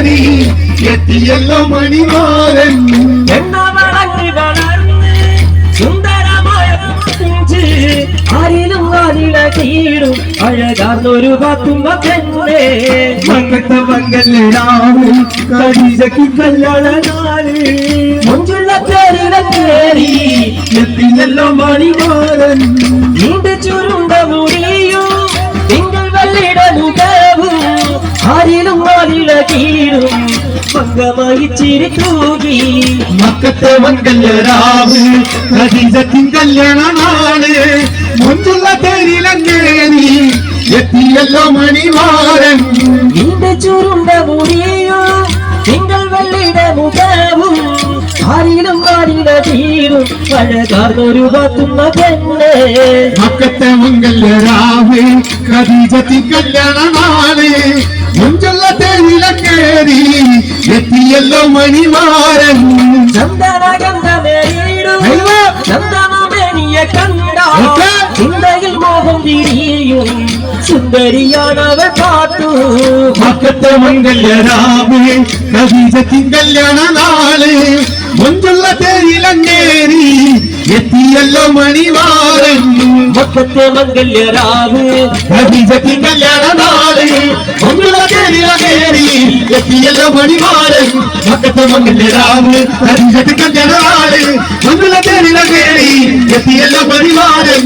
കേറി എത്തിയല്ലോ മണിമാരൻ എണ്ണ വളർന്ന് വളർന്ന് സുന്ദരമായ ആരിലും ആരില കീടും അഴകാർന്നൊരു പാത്തുമ്മ പെണ്ണേ മങ്ങത്തെ മംഗല്യരാവ് ഖദീജയ്ക്ക് കല്യാണ നാള് മുഞ്ചുള്ള പേരില കേറി എത്തിയല്ലോ മണിമാരൻ നീണ്ട ചുരുണ്ട മുടിയും തിങ്കൾ വെള്ളിയുടെ മുഖവും ആരിലും ആരില കീടും മംഗമായി ചിരി തൂകി മക്കത്തെ മംഗല്യരാവ് ഖദീജയ്ക്ക് കല്യാണ നാള് മുഞ്ചുള്ള പേരിലങ്ങേറി എത്തിയല്ലോ മണിമാരൻ നീണ്ട ചുരുണ്ട മുടിയും തിങ്കൾ വെള്ളിയുടെ മുഖവും ആരിലും ആരില തീരും അഴകാർന്നൊരു പാത്തുമ്മ പെണ്ണേ മക്കത്തെ മംഗല്യരാവ് ഖദീജയ്ക്ക് കല്യാണ നാള് മുഞ്ചുള്ള പേരിലങ്ങേറി എത്തിയല്ലോ മണിമാരൻ ചന്ദനഗന്ധമേറിയിടും ചന്ദനമേനിയെ കണ്ട ചിന്തയിൽ മോഹം തിരിയും സുന്ദരിയാണവൾ പാത്തു മക്കത്തെ മംഗല്യരാവ് ഖദീജയ്ക്ക് കല്യാണ നാള് മുഞ്ചുള്ള പേരിലങ്ങേറി എത്തിയല്ലോ മണിമാരൻ മക്കത്തെ മംഗല്യരാവ് ഖദീജയ്ക്ക് കല്യാണ നാള് മുഞ്ചുള്ള പേരിലങ്ങേറി എത്തിയല്ലോ മണിമാരൻ മക്കത്തെ മംഗല്യരാവ് ഖദീജയ്ക്ക് കല്യാണ നാള് മുഞ്ചുള്ള പേരിലങ്ങേറി എത്തിയല്ലോ മണിമാരൻ